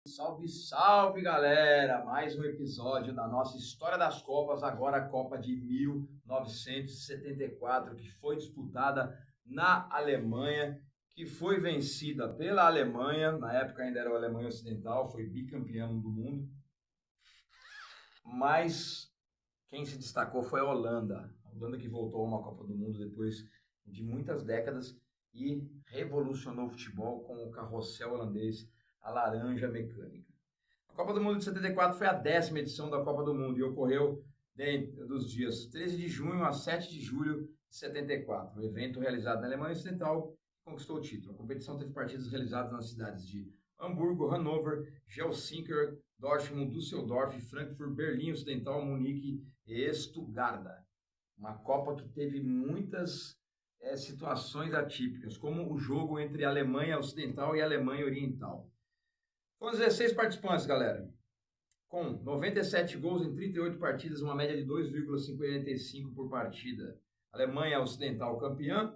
Salve, salve, galera! Mais um episódio da nossa História das Copas, agora a Copa de 1974, que foi disputada na Alemanha, que foi vencida pela Alemanha, na época ainda era a Alemanha Ocidental, foi bicampeão do mundo, mas quem se destacou foi a Holanda que voltou a uma Copa do Mundo depois de muitas décadas e revolucionou o futebol com o carrossel holandês, a laranja mecânica. A Copa do Mundo de 74 foi a 10ª edição da Copa do Mundo e ocorreu dentro dos dias 13 de junho a 7 de julho de 74. O evento realizado na Alemanha Ocidental conquistou o título. A competição teve partidas realizadas nas cidades de Hamburgo, Hannover, Helsinki, Dortmund, Düsseldorf, Frankfurt, Berlim Ocidental, Munique e Stuttgart. Uma Copa que teve muitas situações atípicas, como o jogo entre a Alemanha Ocidental e a Alemanha Oriental. Foram 16 participantes, galera, com 97 gols em 38 partidas, uma média de 2,55 por partida. Alemanha Ocidental campeã,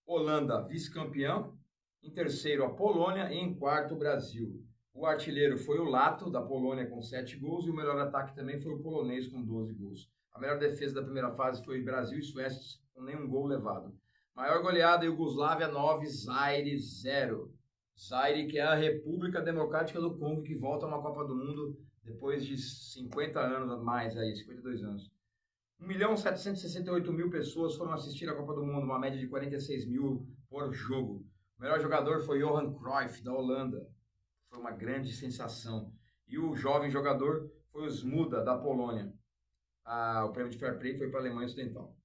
Holanda vice-campeão, em terceiro a Polônia e em quarto o Brasil. O artilheiro foi o Lato, da Polônia, com 7 gols, e o melhor ataque também foi o polonês, com 12 gols. A melhor defesa da primeira fase foi Brasil e Suécia, com nenhum gol levado. Maior goleada, Iugoslávia 9, Zaire 0. Zaire, que é a República Democrática do Congo, que volta a uma Copa do Mundo depois de 50 anos a mais, 52 anos. 1.768.000 pessoas foram assistir a Copa do Mundo, uma média de 46 mil por jogo. O melhor jogador foi Johan Cruyff, da Holanda. Foi uma grande sensação. E o jovem jogador foi o Smuda, da Polônia. O prêmio de Fair Play foi para a Alemanha Ocidental.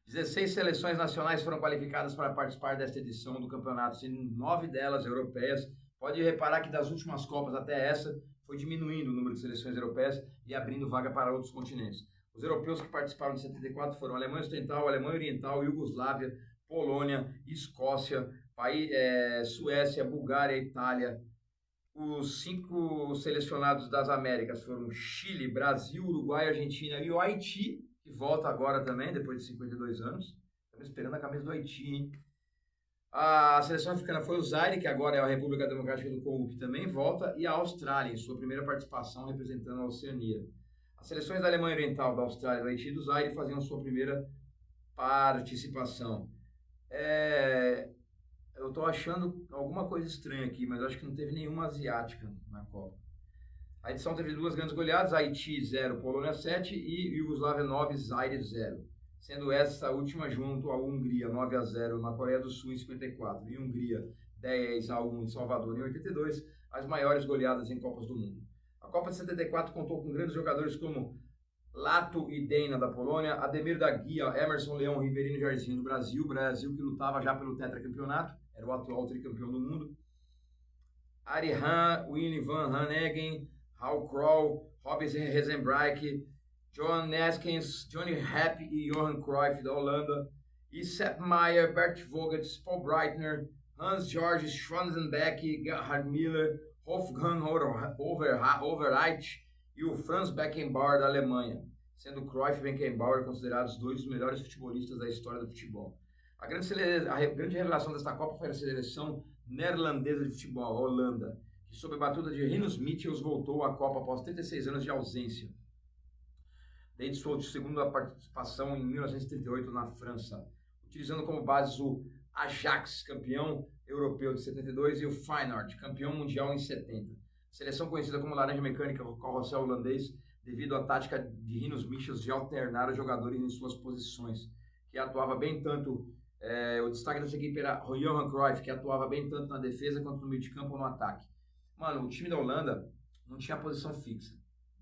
16 seleções nacionais foram qualificadas para participar desta edição do campeonato, sendo 9 delas europeias. Pode reparar que das últimas Copas até essa, foi diminuindo o número de seleções europeias e abrindo vaga para outros continentes. Os europeus que participaram de 74 foram a Alemanha Ocidental, a Alemanha Oriental, Iugoslávia, Polônia, Escócia, Suécia, Bulgária, Itália. Os 5 selecionados das Américas foram Chile, Brasil, Uruguai, Argentina e o Haiti, que volta agora também, depois de 52 anos. Estamos esperando a camisa do Haiti, hein? A seleção africana foi o Zaire, que agora é a República Democrática do Congo, que também volta, e a Austrália, em sua primeira participação representando a Oceania. As seleções da Alemanha Oriental, da Austrália, do Haiti e do Zaire faziam sua primeira participação. Eu estou achando alguma coisa estranha aqui, mas acho que não teve nenhuma asiática na Copa. A edição teve 2 grandes goleadas, Haiti 0, Polônia 7 e Iugoslávia 9, Zaire 0. Sendo essa última junto à Hungria 9-0 na Coreia do Sul em 54 e Hungria 10-1 em Salvador em 82, as maiores goleadas em Copas do Mundo. A Copa de 74 contou com grandes jogadores como Lato e Deina, da Polônia, Ademir da Guia, Emerson Leão, Riverino e Jairzinho, do Brasil. Brasil que lutava já pelo tetracampeonato, era o atual tricampeão do mundo. Arihan, Winnie van Hanegem, Hal Kroll, Robin Rezenbrijk, John Neskens, Johnny Happ e Johan Cruyff, da Holanda. E Sepp Maier, Bert Vogt, Paul Breitner, Hans-Georg Schwarzenbeck, Gerhard Miller, Wolfgang Overreich e o Franz Beckenbauer, da Alemanha, sendo Cruyff e Beckenbauer considerados 2 dos melhores futebolistas da história do futebol. A grande revelação desta Copa foi a seleção neerlandesa de futebol, a Holanda, que sob a batuta de Rinus Michels voltou à Copa após 36 anos de ausência, desde sua segunda participação em 1938 na França, utilizando como base o Ajax, campeão europeu de 72, e o Feyenoord, campeão mundial em 70. Seleção conhecida como Laranja Mecânica, o carrossel holandês, devido à tática de Rinus Michels de alternar os jogadores em suas posições, que atuava bem tanto, o destaque dessa equipe era o Johan Cruyff, que atuava bem tanto na defesa quanto no meio de campo ou no ataque. Mano, o time da Holanda não tinha posição fixa.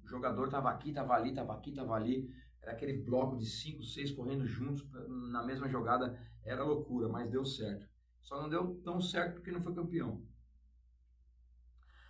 O jogador estava aqui, estava ali, estava aqui, estava ali. Era aquele bloco de 5, 6 correndo juntos na mesma jogada. Era loucura, mas deu certo. Só não deu tão certo porque não foi campeão.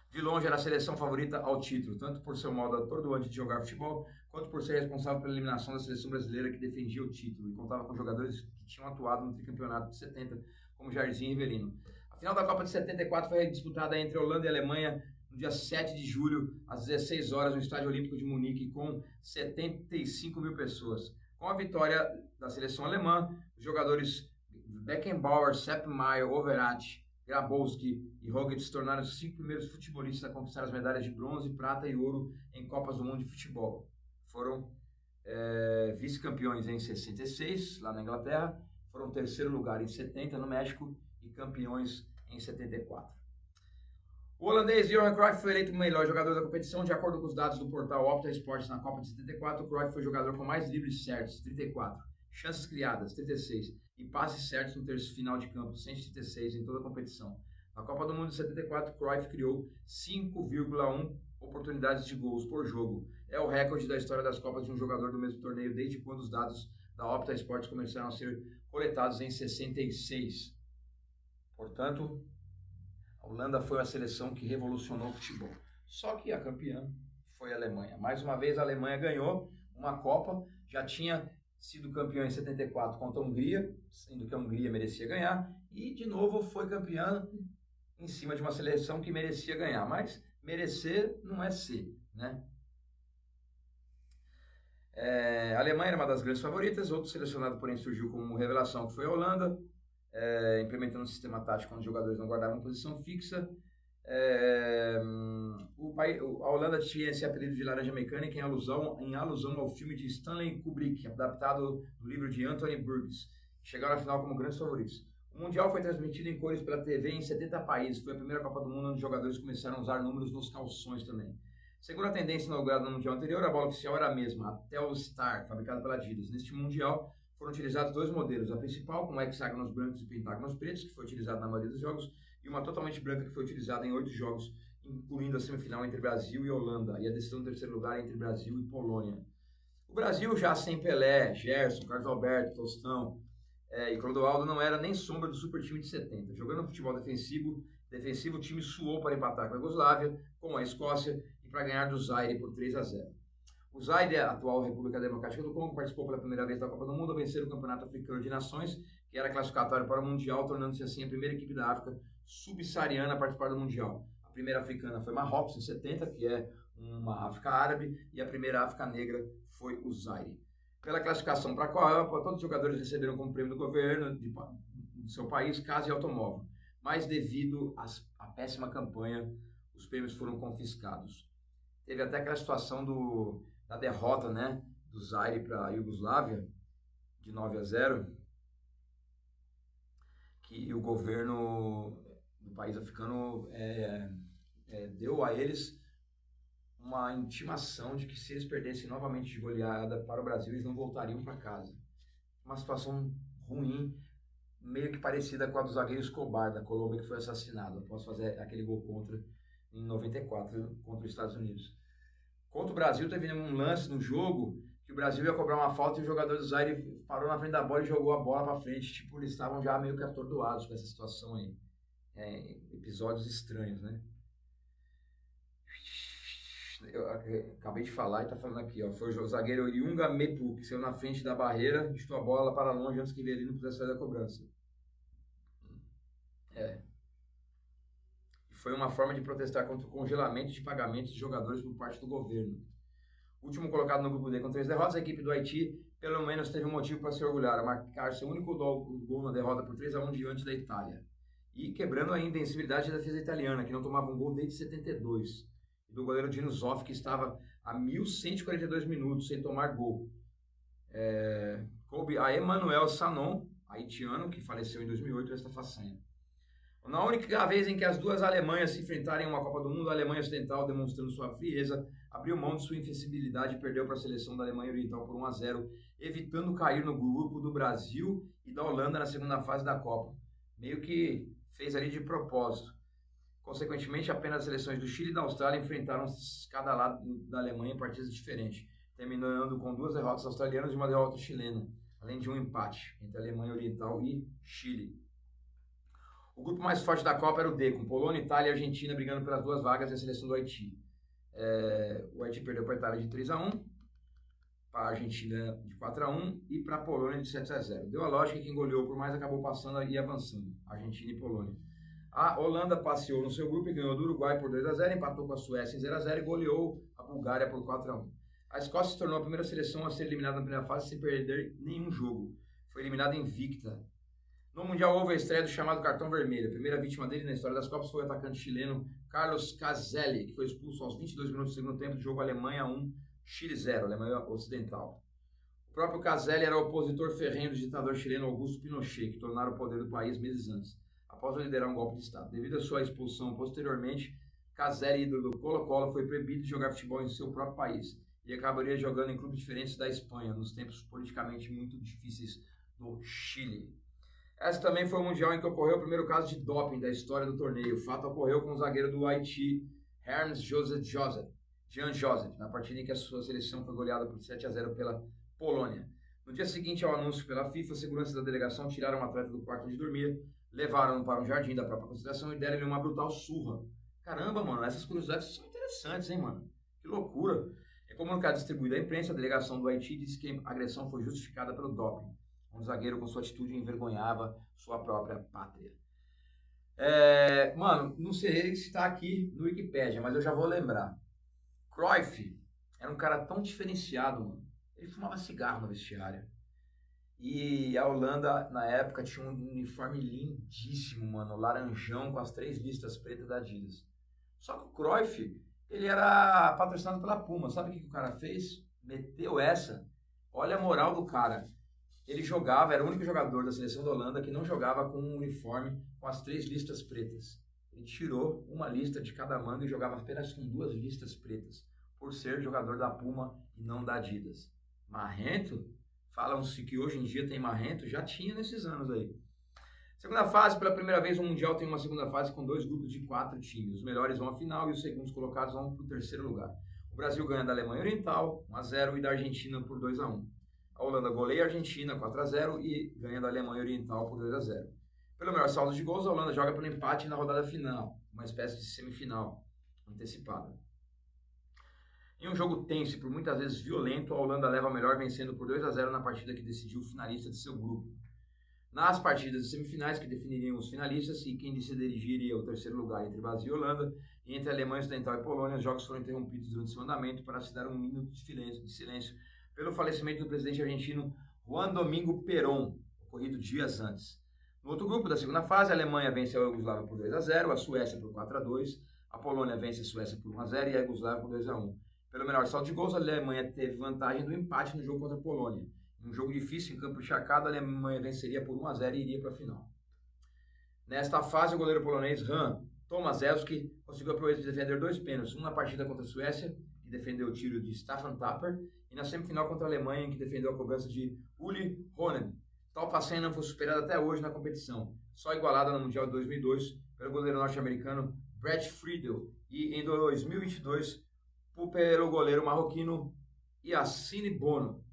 De longe era a seleção favorita ao título, tanto por seu modo atordoante de jogar futebol, quanto por ser responsável pela eliminação da seleção brasileira que defendia o título e contava com jogadores que tinham atuado no tricampeonato de 70, como Jairzinho e Riverino. A final da Copa de 74 foi disputada entre Holanda e Alemanha no dia 7 de julho, às 16 horas, no Estádio Olímpico de Munique, com 75 mil pessoas. Com a vitória da seleção alemã, os jogadores Beckenbauer, Sepp Maier, Overreich, Grabowski e Rogic se tornaram os 5 primeiros futebolistas a conquistar as medalhas de bronze, prata e ouro em Copas do Mundo de Futebol. Foram vice-campeões em 66, lá na Inglaterra, foram terceiro lugar em 70 no México e campeões em 74. O holandês Johan Cruyff foi eleito o melhor jogador da competição. De acordo com os dados do portal Opta Sports na Copa de 74, o Cruyff foi o jogador com mais dribles certos, 34, chances criadas, 36, e passes certos no terço final de campo, 136 em toda a competição. Na Copa do Mundo de 74, Cruyff criou 5,1 oportunidades de gols por jogo. É o recorde da história das Copas de um jogador do mesmo torneio desde quando os dados da Opta Sports começaram a ser coletados em 66. Portanto, a Holanda foi a seleção que revolucionou o futebol. Só que a campeã foi a Alemanha. Mais uma vez a Alemanha ganhou uma Copa, já tinha sido campeã em 74 contra a Hungria, sendo que a Hungria merecia ganhar, e de novo foi campeã em cima de uma seleção que merecia ganhar, mas merecer não é ser, né? A Alemanha era uma das grandes favoritas, outro selecionado, porém, surgiu como revelação, que foi a Holanda, implementando um sistema tático onde os jogadores não guardavam posição fixa. A Holanda tinha esse apelido de Laranja Mecânica em alusão ao filme de Stanley Kubrick, adaptado do livro de Anthony Burgess, que chegaram à final como grandes favoritos. O Mundial foi transmitido em cores pela TV em 70 países. Foi a primeira Copa do Mundo onde os jogadores começaram a usar números nos calções também. Segundo a tendência inaugurada no Mundial anterior, a bola oficial era a mesma, a Telstar, fabricada pela Adidas. Neste Mundial foram utilizados 2 modelos, a principal com hexágonos brancos e pentágonos pretos, que foi utilizada na maioria dos jogos, e uma totalmente branca que foi utilizada em 8 jogos, incluindo a semifinal entre Brasil e Holanda, e a decisão do terceiro lugar entre Brasil e Polônia. O Brasil, já sem Pelé, Gerson, Carlos Alberto, Tostão e Clodoaldo, não era nem sombra do super time de 70. Jogando futebol defensivo, o time suou para empatar com a Iugoslávia, com a Escócia e para ganhar do Zaire por 3-0. O Zaire, a atual República Democrática do Congo, participou pela primeira vez da Copa do Mundo, vencendo o Campeonato Africano de Nações, que era classificatório para o Mundial, tornando-se assim a primeira equipe da África subsaariana a participar do Mundial. A primeira africana foi Marrocos, em 70, que é uma África árabe, e a primeira África negra foi o Zaire. Pela classificação para a Copa, todos os jogadores receberam como prêmio do governo do seu país casa e automóvel, mas devido à péssima campanha, os prêmios foram confiscados. Teve até aquela situação da derrota, né, do Zaire para a Iugoslávia, de 9-0, que o governo do país africano deu a eles uma intimação de que se eles perdessem novamente de goleada para o Brasil, eles não voltariam para casa. Uma situação ruim, meio que parecida com a do zagueiro Escobar, da Colômbia, que foi assassinado após fazer aquele gol contra em 94 contra os Estados Unidos. Contra o Brasil, teve um lance no jogo que o Brasil ia cobrar uma falta e o jogador do Zaire parou na frente da bola e jogou a bola para frente. Tipo, eles estavam já meio que atordoados com essa situação aí. Episódios estranhos, né? Eu acabei de falar e tá falando aqui, ó. Foi o zagueiro Yunga Mepu, que saiu na frente da barreira, chutou a bola para longe antes que ele não pudesse fazer a cobrança. Foi uma forma de protestar contra o congelamento de pagamentos de jogadores por parte do governo. O último colocado no grupo D com 3 derrotas, a equipe do Haiti pelo menos teve um motivo para se orgulhar, a marcar seu único gol na derrota por 3-1 diante da Itália. E quebrando a invencibilidade da defesa italiana, que não tomava um gol desde 72. E do goleiro Dino Zoff, que estava a 1.142 minutos sem tomar gol. Coube a Emmanuel Sanon, haitiano, que faleceu em 2008, esta façanha. Na única vez em que as duas Alemanhas se enfrentaram em uma Copa do Mundo, a Alemanha Ocidental, demonstrando sua frieza, abriu mão de sua invencibilidade e perdeu para a seleção da Alemanha Oriental por 1-0, evitando cair no grupo do Brasil e da Holanda na segunda fase da Copa. Meio que fez ali de propósito. Consequentemente, apenas as seleções do Chile e da Austrália enfrentaram cada lado da Alemanha em partidas diferentes, terminando com 2 derrotas australianas e 1 derrota chilena, além de um empate entre a Alemanha Oriental e Chile. O grupo mais forte da Copa era o D, com Polônia, Itália e Argentina brigando pelas 2 vagas e a seleção do Haiti. O Haiti perdeu para a Itália de 3-1, para a Argentina de 4-1 e para a Polônia de 7-0. Deu a lógica que quem goleou por mais acabou passando e avançando, Argentina e Polônia. A Holanda passeou no seu grupo e ganhou do Uruguai por 2-0, empatou com a Suécia em 0-0 e goleou a Bulgária por 4-1. A Escócia se tornou a primeira seleção a ser eliminada na primeira fase sem perder nenhum jogo. Foi eliminada invicta. No Mundial houve a estreia do chamado cartão vermelho. A primeira vítima dele na história das Copas foi o atacante chileno Carlos Caselli, que foi expulso aos 22 minutos do segundo tempo do jogo Alemanha 1, Chile 0, Alemanha Ocidental. O próprio Caselli era opositor ferrenho do ditador chileno Augusto Pinochet, que tornara o poder do país meses antes, após liderar um golpe de Estado. Devido à sua expulsão posteriormente, Caselli, ídolo do Colo-Colo, foi proibido de jogar futebol em seu próprio país e acabaria jogando em clubes diferentes da Espanha, nos tempos politicamente muito difíceis do Chile. Essa também foi o Mundial em que ocorreu o primeiro caso de doping da história do torneio. O fato ocorreu com o zagueiro do Haiti, Jean Joseph, na partida em que a sua seleção foi goleada por 7-0 pela Polônia. No dia seguinte ao anúncio pela FIFA, a segurança da delegação tiraram o atleta do quarto onde dormia, levaram-no para um jardim da própria concentração e deram-lhe uma brutal surra. Caramba, mano, essas curiosidades são interessantes, hein, mano? Que loucura. Em comunicado distribuído à imprensa, a delegação do Haiti disse que a agressão foi justificada pelo doping. Um zagueiro com sua atitude envergonhava sua própria pátria. Mano, não sei se está aqui no Wikipedia, mas eu já vou lembrar. Cruyff era um cara tão diferenciado, mano. Ele fumava cigarro no vestiário. E a Holanda, na época, tinha um uniforme lindíssimo, mano. Laranjão com as 3 listas pretas da Adidas. Só que o Cruyff, ele era patrocinado pela Puma. Sabe o que o cara fez? Meteu essa. Olha a moral do cara. Ele jogava, era o único jogador da seleção da Holanda que não jogava com um uniforme com as 3 listas pretas. Ele tirou uma lista de cada manga e jogava apenas com 2 listas pretas, por ser jogador da Puma e não da Adidas. Marrento? Falam-se que hoje em dia tem marrento, já tinha nesses anos aí. Segunda fase, pela primeira vez o Mundial tem uma segunda fase com 2 grupos de 4 times. Os melhores vão à final e os segundos colocados vão para o terceiro lugar. O Brasil ganha da Alemanha Oriental 1-0 e da Argentina por 2-1. A Holanda goleia a Argentina 4-0 e ganha da Alemanha Oriental por 2-0. Pelo melhor saldo de gols, a Holanda joga pelo empate na rodada final, uma espécie de semifinal antecipada. Em um jogo tenso e por muitas vezes violento, a Holanda leva a melhor vencendo por 2-0 na partida que decidiu o finalista de seu grupo. Nas partidas de semifinais, que definiriam os finalistas e quem decidiria o terceiro lugar entre Brasil e Holanda, e entre Alemanha Ocidental e Polônia, os jogos foram interrompidos durante seu andamento para se dar um minuto de silêncio pelo falecimento do presidente argentino Juan Domingo Perón, ocorrido dias antes. No outro grupo da segunda fase, a Alemanha vence a Iugoslávia por 2-0, a Suécia por 4-2, a Polônia vence a Suécia por 1-0 e a Iugoslávia por 2-1. Pelo melhor saldo de gols, a Alemanha teve vantagem do empate no jogo contra a Polônia. Em um jogo difícil, em campo encharcado, a Alemanha venceria por 1-0 e iria para a final. Nesta fase, o goleiro polonês Jan Tomaszewski conseguiu a proeza de defender 2 pênaltis, um na partida contra a Suécia, que defendeu o tiro de Staffan Tapper, e na semifinal contra a Alemanha, que defendeu a cobrança de Uli Honen. Tal façanha não foi superada até hoje na competição, só igualada no Mundial de 2002 pelo goleiro norte-americano Brett Friedel e em 2022 pelo goleiro marroquino Yassine Bono.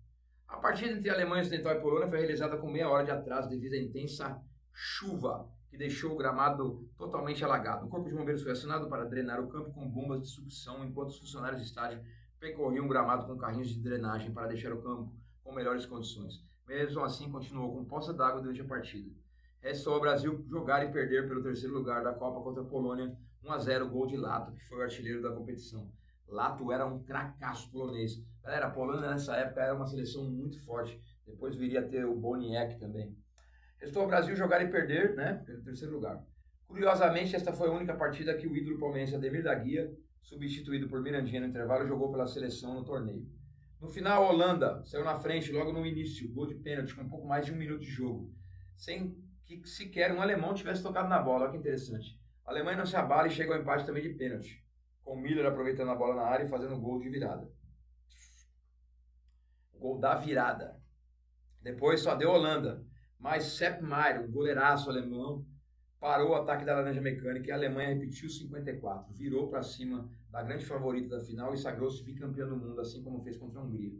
A partida entre a Alemanha Ocidental e Polônia foi realizada com meia hora de atraso devido à intensa chuva que deixou o gramado totalmente alagado. O corpo de bombeiros foi acionado para drenar o campo com bombas de sucção, enquanto os funcionários do estádio percorriam o gramado com carrinhos de drenagem para deixar o campo com melhores condições. Mesmo assim, continuou com poça d'água durante a partida. Restou ao Brasil jogar e perder pelo terceiro lugar da Copa contra a Polônia, 1-0, gol de Lato, que foi o artilheiro da competição. Lato era um cracaço polonês. Galera, a Polônia nessa época era uma seleção muito forte. Depois viria a ter o Boniek também. Restou ao Brasil jogar e perder, né, pelo terceiro lugar. Curiosamente, esta foi a única partida que o ídolo palmeirense Ademir da Guia, substituído por Mirandinha no intervalo, jogou pela seleção no torneio. No final, a Holanda saiu na frente logo no início, gol de pênalti, com um pouco mais de 1 minuto de jogo, sem que sequer um alemão tivesse tocado na bola. Olha que interessante. A Alemanha não se abala e chega ao empate também de pênalti, com o Miller aproveitando a bola na área e fazendo o gol de virada. O gol da virada. Depois só deu Holanda, mas Sepp Maier, um goleiraço alemão, parou o ataque da Laranja Mecânica e a Alemanha repetiu 54, virou para cima da grande favorita da final e sagrou-se bicampeã do mundo, assim como fez contra a Hungria.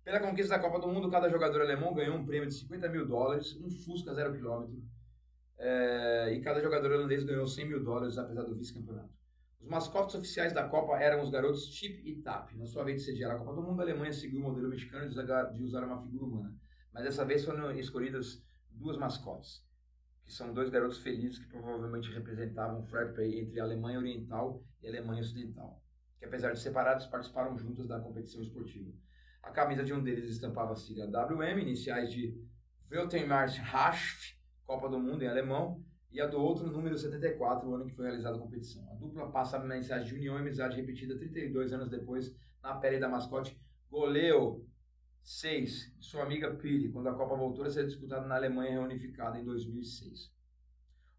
Pela conquista da Copa do Mundo, cada jogador alemão ganhou um prêmio de $50 mil, um Fusca 0 km, e cada jogador holandês ganhou $100 mil, apesar do vice-campeonato. Os mascotes oficiais da Copa eram os garotos Chip e Tap. Na sua vez de sediar a Copa do Mundo, a Alemanha seguiu o modelo mexicano de usar uma figura humana, mas dessa vez foram escolhidas 2 mascotes, que são 2 garotos felizes que provavelmente representavam o fair play entre a Alemanha Oriental e a Alemanha Ocidental, que apesar de separados, participaram juntos da competição esportiva. A camisa de um deles estampava a sigla WM, iniciais de Weltmeisterschaft, Copa do Mundo em alemão, e a do outro, número 74, o ano que foi realizada a competição. A dupla passa a mensagem de união e amizade repetida 32 anos depois na pele da mascote Goleiro 6, sua amiga Pili, quando a Copa voltou a ser disputada na Alemanha reunificada em 2006.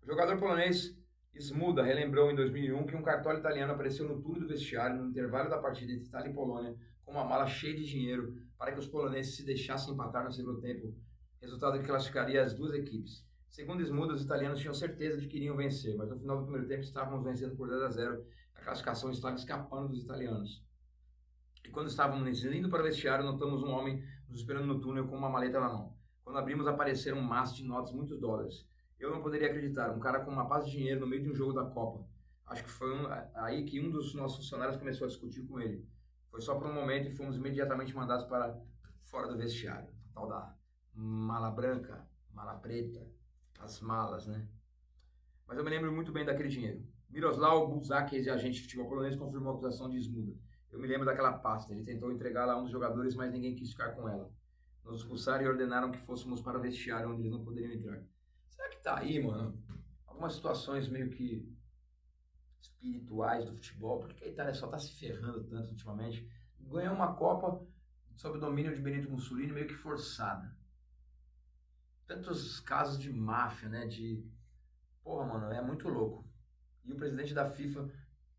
O jogador polonês Smuda relembrou em 2001 que um cartola italiano apareceu no túnel do vestiário no intervalo da partida entre Itália e Polônia com uma mala cheia de dinheiro para que os poloneses se deixassem empatar no segundo tempo, resultado que classificaria as duas equipes. Segundo Smuda, os italianos tinham certeza de que iriam vencer, mas no final do primeiro tempo estávamos vencendo por 2-0, a classificação estava escapando dos italianos. E quando estávamos indo para o vestiário, notamos um homem nos esperando no túnel com uma maleta na mão. Quando abrimos, apareceram um maço de notas, muitos dólares. Eu não poderia acreditar, um cara com uma paz de dinheiro no meio de um jogo da Copa. Acho que foi aí que um dos nossos funcionários começou a discutir com ele. Foi só por um momento e fomos imediatamente mandados para fora do vestiário. Tal da mala branca, mala preta, as malas, né? Mas eu me lembro muito bem daquele dinheiro. Miroslav Buzak, ex-agente de futebol polonês, confirmou a acusação de Smuda. Eu me lembro daquela pasta. Ele tentou entregá-la a um dos jogadores, mas ninguém quis ficar com ela. Nos expulsaram e ordenaram que fôssemos para o vestiário, onde eles não poderiam entrar. Será que tá aí, mano? Algumas situações meio que espirituais do futebol. Por que a Itália só tá se ferrando tanto ultimamente? Ganhou uma Copa sob o domínio de Benito Mussolini, meio que forçada. Tantos casos de máfia, né? Porra, mano, é muito louco. E o presidente da FIFA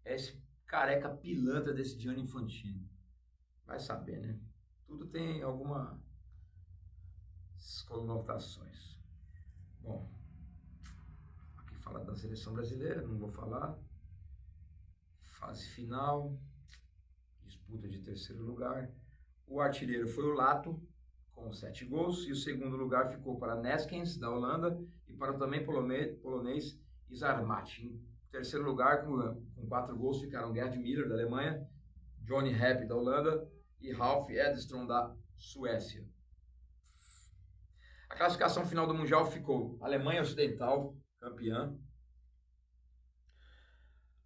é esse careca pilantra desse Gianni Infantino. Vai saber, né? Tudo tem algumas conotações. Bom, aqui fala da seleção brasileira, não vou falar. Fase final, disputa de terceiro lugar. O artilheiro foi o Lato, com 7 gols, e o segundo lugar ficou para Neskens, da Holanda, e para o também polonês Isarmat. Em terceiro lugar, com 4 gols, ficaram Gerd Müller, da Alemanha, Johnny Happ, da Holanda, e Ralf Edström, da Suécia. A classificação final do Mundial ficou Alemanha Ocidental, campeã,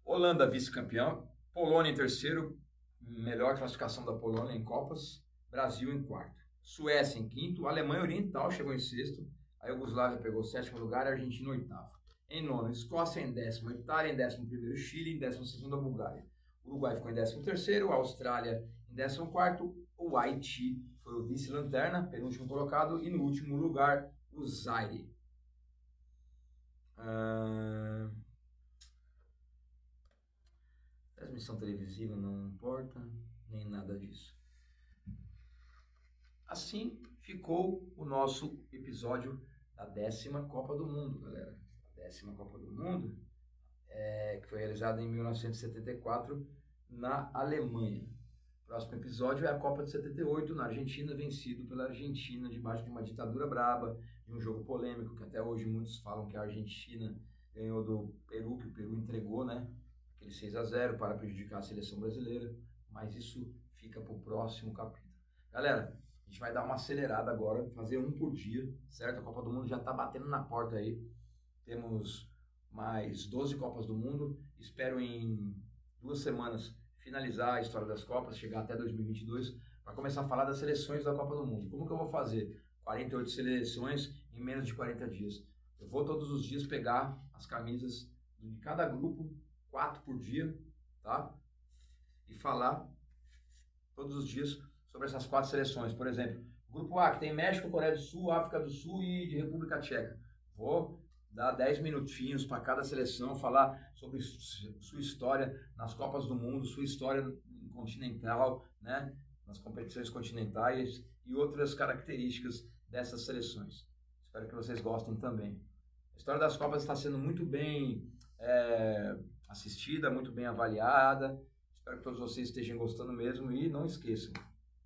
Holanda, vice-campeã, Polônia em terceiro, melhor classificação da Polônia em Copas, Brasil em quarto, Suécia em quinto, Alemanha Oriental chegou em sexto, a Iugoslávia pegou o sétimo lugar e a Argentina oitavo. Em nono, Escócia em décimo, Itália em 11º, Chile em 12º, a Bulgária. O Uruguai ficou em 13º, a Austrália em 14º, o Haiti foi o vice-lanterna, penúltimo colocado, e no último lugar, o Zaire. Transmissão televisiva não importa, nem nada disso. Assim ficou o nosso episódio da 10ª Copa do Mundo, galera. A 10ª Copa do Mundo, que foi realizada em 1974 na Alemanha. O próximo episódio é a Copa de 78 na Argentina, vencido pela Argentina debaixo de uma ditadura braba, de um jogo polêmico, que até hoje muitos falam que a Argentina ganhou do Peru, que o Peru entregou, né? Aquele 6-0 para prejudicar a seleção brasileira, mas isso fica para o próximo capítulo. Galera, a gente vai dar uma acelerada agora, fazer um por dia, certo? A Copa do Mundo já está batendo na porta aí. Temos mais 12 Copas do Mundo. Espero em 2 semanas finalizar a história das Copas, chegar até 2022, para começar a falar das seleções da Copa do Mundo. Como que eu vou fazer? 48 seleções em menos de 40 dias. Eu vou todos os dias pegar as camisas de cada grupo, 4 por dia, tá? E falar todos os dias sobre essas 4 seleções. Por exemplo, grupo A, que tem México, Coreia do Sul, África do Sul e de República Tcheca. Vou dar 10 minutinhos para cada seleção, falar sobre sua história nas Copas do Mundo, sua história continental, né? Nas competições continentais e outras características dessas seleções. Espero que vocês gostem também. A história das Copas está sendo muito bem assistida, muito bem avaliada. Espero que todos vocês estejam gostando mesmo e não esqueçam,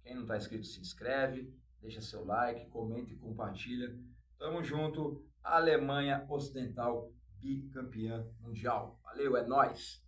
quem não está inscrito se inscreve, deixa seu like, comenta e compartilha. Tamo junto, Alemanha Ocidental bicampeã mundial. Valeu, é nóis!